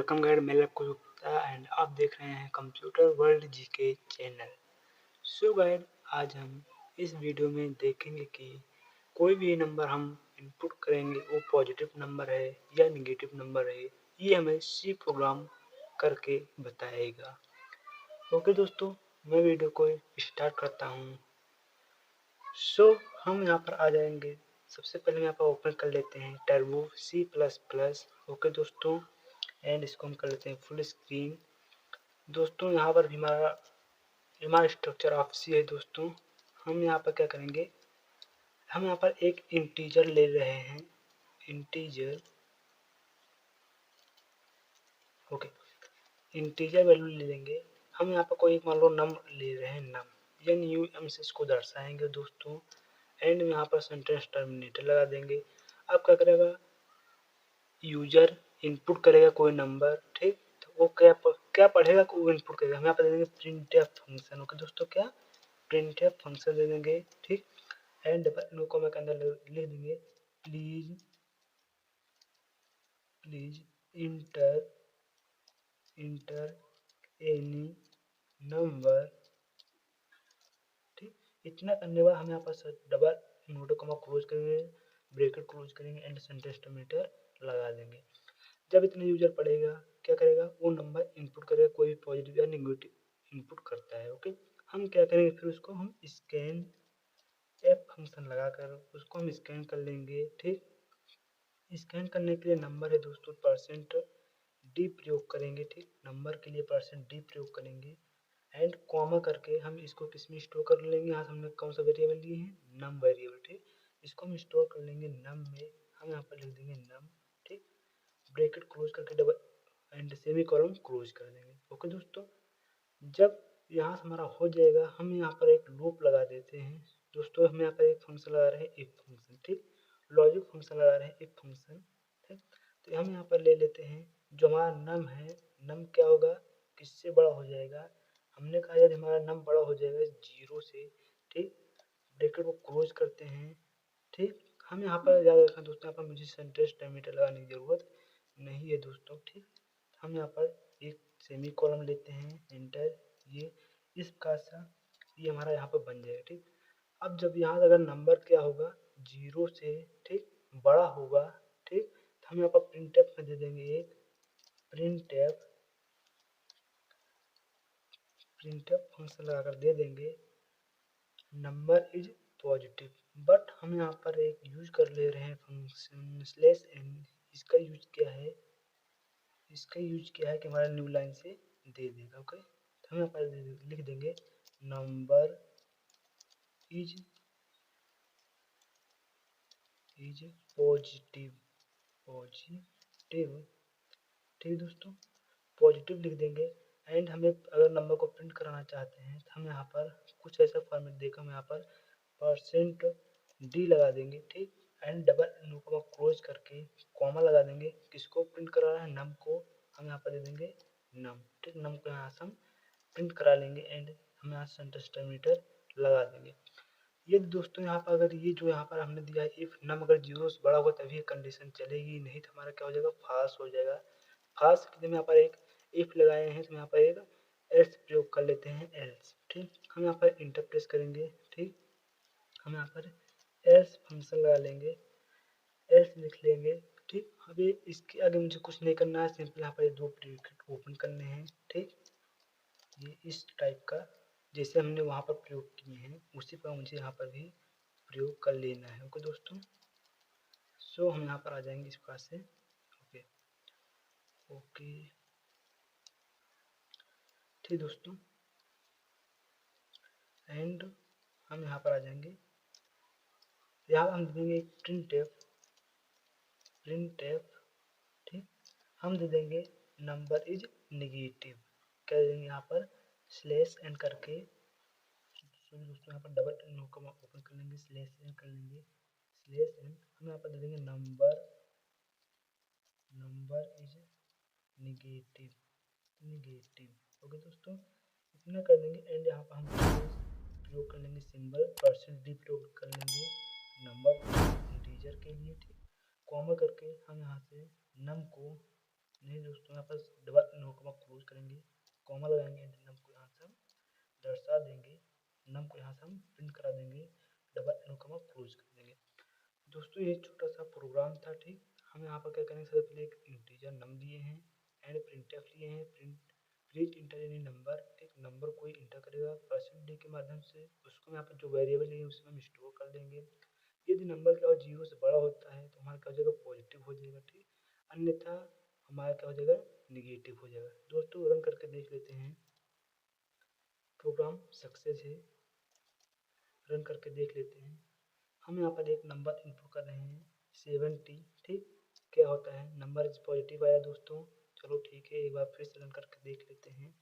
Welcome guide, मैं Lavkush and आप देख रहे हैं कंप्यूटर वर्ल्ड जीके चैनल। सो गाइड, आज हम इस वीडियो में देखेंगे कि कोई भी नंबर हम इनपुट करेंगे वो पॉजिटिव नंबर है या नेगेटिव नंबर है, ये हमें सी प्रोग्राम करके बताएगा। ओके दोस्तों, मैं वीडियो को स्टार्ट करता हूँ। सो हम यहाँ पर आ जाएंगे। सबसे पहले यहाँ पर ओपन कर लेते हैं टर्बो C++। ओके दोस्तों, एंड इसको हम कर लेते हैं फुल स्क्रीन। दोस्तों यहाँ पर भी हमारा स्ट्रक्चर ऑफ सी है। दोस्तों हम यहाँ पर क्या करेंगे, हम यहाँ पर एक इंटीजर ले रहे हैं, इंटीजर। ओके, इंटीजर वैल्यू ले लेंगे। हम यहाँ पर कोई मान लो नम ले रहे हैं, नम यानी UM से इसको दर्शाएंगे दोस्तों। एंड यहाँ पर सेंटेंस टर्मिनेटर लगा देंगे। अब क्या करेगा, यूजर इनपुट करेगा कोई नंबर, ठीक, तो वो क्या पढ़ेगा, वो इनपुट करेगा। हम यहाँ पर दे देंगे प्रिंटफ फंक्शन। ओके दोस्तों, क्या प्रिंटफ फंक्शन दे देंगे, ठीक। एंड इनको मैं के अंदर लिख देंगे प्लीज इंटर एनी नंबर, ठीक। इतना करने के बाद हम यहाँ पर डबल इन्वर्टर कॉमा क्लोज करेंगे, ब्रैकेट क्लोज करेंगे एंड सेंटेंस टर्मिनेटर लगा देंगे। जब इतने यूजर पढ़ेगा, क्या करेगा, वो नंबर इनपुट करेगा, कोई भी पॉजिटिव या नेगेटिव इनपुट करता है। ओके, हम क्या करेंगे, फिर उसको हम स्कैन एफ फंक्शन लगाकर उसको हम स्कैन कर लेंगे, ठीक। स्कैन करने के लिए नंबर है दोस्तों %d प्रयोग करेंगे, ठीक। नंबर के लिए %d प्रयोग करेंगे एंड कॉमा करके हम इसको किस में स्टोर कर लेंगे। यहाँ हमने कौन सा वेरिएबल लिए हैं, नम वेरिएबल, ठीक। इसको हम स्टोर कर लेंगे नम में। हम यहाँ पर लिख देंगे नम, ठीक। ब्रैकेट क्लोज करके double and semi column close कर देंगे। ओके दोस्तों, जब यहाँ हमारा हो जाएगा, हम यहाँ पर एक लूप लगा देते हैं दोस्तों। हम यहाँ पर एक फंक्शन लगा रहे हैं, इफ फंक्शन, ठीक। लॉजिक फंक्शन लगा रहे हैं, इफ फंक्शन, ठीक। तो हम यहाँ पर ले लेते हैं जो हमारा नम है। नम क्या होगा, किससे बड़ा हो जाएगा, हमने कहा यदि हमारा नम बड़ा हो जाएगा 0 से, ठीक। ब्रैकेट को क्लोज करते हैं, ठीक। हम यहाँ पर याद रखना दोस्तों, यहाँ पर मुझे सेंटेंस टर्मिनेटर लगाने की जरूरत नहीं है दोस्तों, ठीक। हम यहाँ पर एक सेमी कॉलम लेते हैं, एंटर। ये इस प्रकार से ये हमारा यहाँ पर बन जाएगा, ठीक। अब जब यहाँ अगर नंबर क्या होगा 0 से, ठीक, बड़ा होगा, ठीक, तो हम यहाँ पर प्रिंटफ में दे देंगे एक प्रिंटफ फंक्शन लगाकर दे देंगे नंबर इज पॉजिटिव। बट हम यहाँ पर एक यूज कर ले रहे हैं फंक्शन /n। इसका यूज क्या है, कि हमारा न्यू लाइन से दे देगा। ओके, तो हम यहाँ पर लिख देंगे नंबर इज पॉजिटिव, ठीक दोस्तों, पॉजिटिव लिख देंगे। एंड हमें अगर नंबर को प्रिंट कराना चाहते हैं तो हम यहाँ पर कुछ ऐसा फॉर्मेट देकर हम यहाँ पर %d लगा देंगे, ठीक। एंड डबल को क्लोज करके कॉमा लगा देंगे। किसको प्रिंट करा रहा है, नम को। हम यहाँ पर दे देंगे नम, ठीक। नम को यहाँ से हम प्रिंट करा लेंगे एंड हम यहाँ सेंटेंस टर्मिनेटर लगा देंगे। ये दोस्तों यहाँ पर अगर ये जो यहाँ पर हमने दिया है इफ नम अगर 0 से बड़ा होगा तभी कंडीशन चलेगी, नहीं तो हमारा क्या हो जाएगा, फॉल्स हो जाएगा। फॉल्स के लिए यहाँ पर एक इफ लगाए हैं, तो यहाँ पर एक एल्स प्रयोग कर लेते हैं, एल्स, ठीक। हम यहाँ पर इंटर प्रेस करेंगे, ठीक। हम यहाँ पर एल्स फंक्शन लगा लेंगे, एल्स लिख लेंगे, ठीक। अभी इसके आगे मुझे कुछ नहीं करना है, सिंपल यहाँ पर 2 ब्रैकेट ओपन करने हैं, ठीक। ये इस टाइप का जैसे हमने वहाँ पर प्रयोग किए हैं उसी पर मुझे यहाँ पर भी प्रयोग कर लेना है। ओके दोस्तों, सो हम यहाँ पर आ जाएंगे इस प्रकार से। ओके ओके, ठीक दोस्तों, एंड हम यहाँ पर आ जाएंगे। यहाँ हम देंगे प्रिंटफ, ठीक। हम दे देंगे नंबर इज नेगेटिव, क्या देंगे यहाँ पर /n करके दोस्तों यहाँ पर डबल ओपन कर लेंगे, /n कर लेंगे, /n। हम यहाँ पर दे देंगे नंबर इज नेगेटिव। ओके दोस्तों, इतना कर देंगे एंड यहाँ पर हम प्रयोग कर लेंगे सिंबल %d प्रयोग कर लेंगे नंबर इंटीजर के लिए, ठीक। कॉमा करके हम यहाँ से नम को नहीं दोस्तों, यहाँ पर डबल नो कॉमा क्लोज करेंगे, कॉमा लगाएंगे, नम को यहाँ से हम दर्शा देंगे, नम को यहाँ से हम प्रिंट करा देंगे, डबल नो कॉमा क्लोज कर देंगे। दोस्तों ये छोटा सा प्रोग्राम था, ठीक। हम यहाँ पर क्या करेंगे, सबसे पहले एक इंटीजर नम लिए हैं एंड प्रिंटफ लिए हैं, प्लीज इंटर एनी नंबर, एक नंबर कोई इंटर करेगा %d के माध्यम से, उसको यहाँ पर जो वेरिएबल है उसमें हम स्टोर कर देंगे। यदि नंबर क्या हो 0 से बड़ा होता है तो हमारा क्या हो जाएगा, पॉजिटिव हो जाएगा, ठीक। अन्यथा हमारा क्या हो जाएगा, निगेटिव हो जाएगा। दोस्तों रन करके देख लेते हैं, प्रोग्राम सक्सेस है, रन करके देख लेते हैं। हम यहाँ पर एक नंबर इनपुट कर रहे हैं 70, ठीक। क्या होता है, नंबर इज पॉजिटिव आया दोस्तों, चलो ठीक है, एक बार फिर से रन करके देख लेते हैं।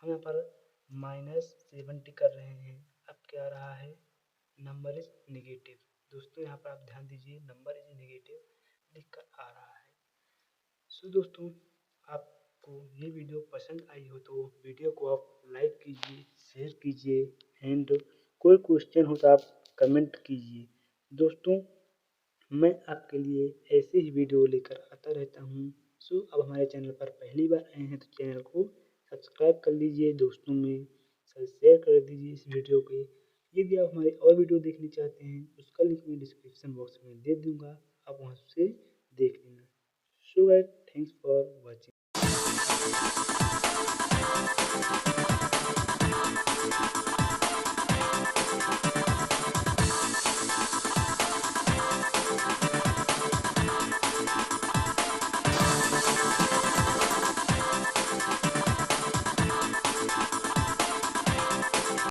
हम यहाँ पर -70 कर रहे हैं, अब क्या आ रहा है, नंबर इज निगेटिव। दोस्तों यहाँ पर आप ध्यान दीजिए, नंबर इज निगेटिव लिख कर आ रहा है। सो दोस्तों आपको ये वीडियो पसंद आई हो तो वीडियो को आप लाइक कीजिए, शेयर कीजिए एंड कोई क्वेश्चन हो तो आप कमेंट कीजिए। दोस्तों मैं आपके लिए ऐसे ही वीडियो लेकर आता रहता हूँ। सो अब हमारे चैनल पर पहली बार आए हैं तो चैनल को सब्सक्राइब कर लीजिए, दोस्तों में शेयर कर दीजिए इस वीडियो को। यदि आप हमारे और वीडियो देखना चाहते हैं उसका लिंक मैं डिस्क्रिप्शन बॉक्स में दे दूँगा, आप वहाँ से देख लेना। So guys, thanks for watching.